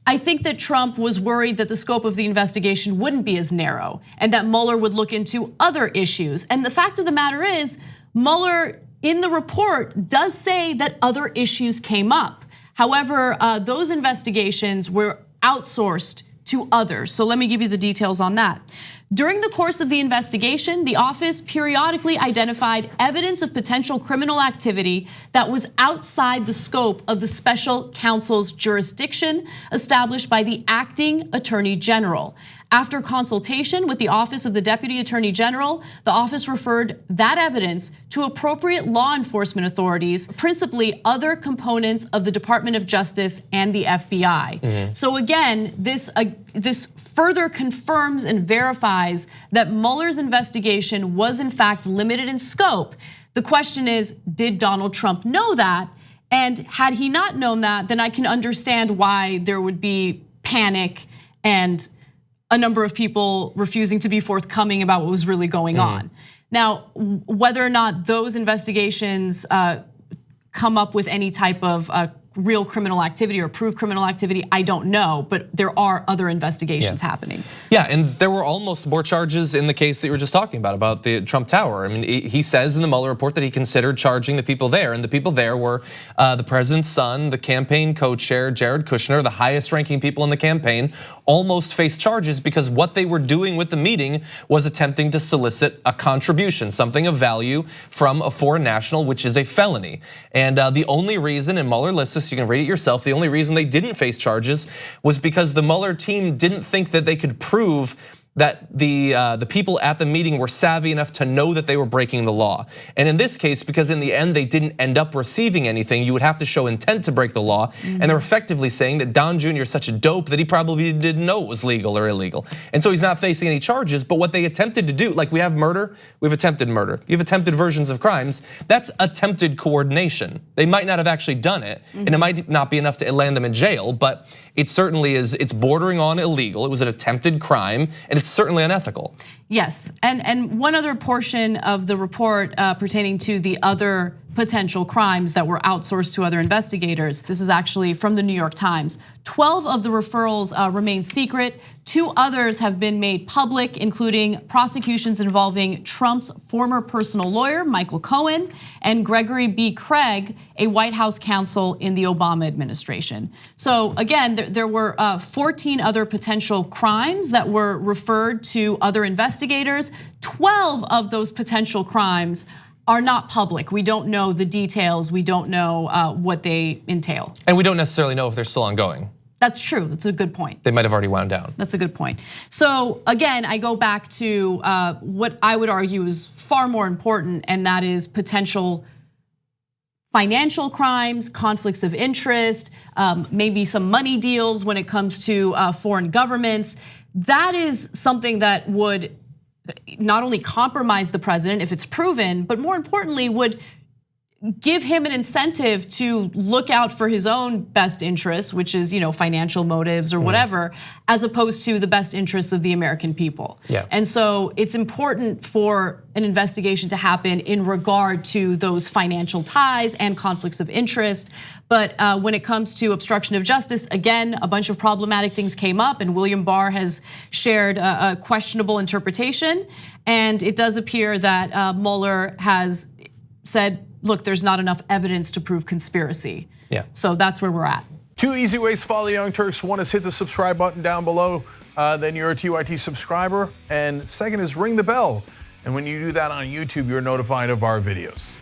I think that Trump was worried that the scope of the investigation wouldn't be as narrow and that Mueller would look into other issues. And the fact of the matter is, Mueller in the report does say that other issues came up. However, those investigations were outsourced to others. So let me give you the details on that. During the course of the investigation, the office periodically identified evidence of potential criminal activity that was outside the scope of the special counsel's jurisdiction established by the acting Attorney General. After consultation with the Office of the Deputy Attorney General, the office referred that evidence to appropriate law enforcement authorities, principally other components of the Department of Justice and the FBI. So again, this further confirms and verifies that Mueller's investigation was in fact limited in scope. The question is, did Donald Trump know that? And had he not known that, then I can understand why there would be panic and a number of people refusing to be forthcoming about what was really going on. Now, whether or not those investigations come up with any type of real criminal activity or prove criminal activity, I don't know, but there are other investigations happening. Yeah, and there were almost more charges in the case that you were just talking about the Trump Tower. I mean, he says in the Mueller report that he considered charging the people there, and the people there were the president's son, the campaign co-chair, Jared Kushner, the highest ranking people in the campaign, almost faced charges because what they were doing with the meeting was attempting to solicit a contribution, something of value from a foreign national, which is a felony. And the only reason, and Mueller lists this, you can read it yourself, the only reason they didn't face charges was because the Mueller team didn't think that they could prove that the people at the meeting were savvy enough to know that they were breaking the law. And in this case, because in the end they didn't end up receiving anything, you would have to show intent to break the law. And they're effectively saying that Don Jr. is such a dope that he probably didn't know it was legal or illegal. And so he's not facing any charges, but what they attempted to do, like we have murder, we have attempted murder. You have attempted versions of crimes, that's attempted coordination. They might not have actually done it, and it might not be enough to land them in jail, but it certainly is, it's bordering on illegal. It was an attempted crime, and it's certainly unethical. Yes, and one other portion of the report pertaining to the other potential crimes that were outsourced to other investigators. This is actually from the New York Times. 12 of the referrals remain secret. 2 others have been made public, including prosecutions involving Trump's former personal lawyer, Michael Cohen, and Gregory B. Craig, a White House counsel in the Obama administration. So again, there were 14 other potential crimes that were referred to other investigators. 12 of those potential crimes are not public. We don't know the details. We don't know what they entail. And we don't necessarily know if they're still ongoing. That's true, that's a good point. They might have already wound down. That's a good point. So again, I go back to what I would argue is far more important, and that is potential financial crimes, conflicts of interest, maybe some money deals when it comes to foreign governments. That is something that would not only compromise the president if it's proven, but more importantly would give him an incentive to look out for his own best interests, which is financial motives or whatever, as opposed to the best interests of the American people. And so it's important for an investigation to happen in regard to those financial ties and conflicts of interest. But when it comes to obstruction of justice, again, a bunch of problematic things came up, and William Barr has shared a questionable interpretation. And it does appear that Mueller has said, look, there's not enough evidence to prove conspiracy. So that's where we're at. 2 easy ways to follow the Young Turks. One is hit the subscribe button down below, then you're a TYT subscriber. And second is ring the bell. And when you do that on YouTube, you're notified of our videos.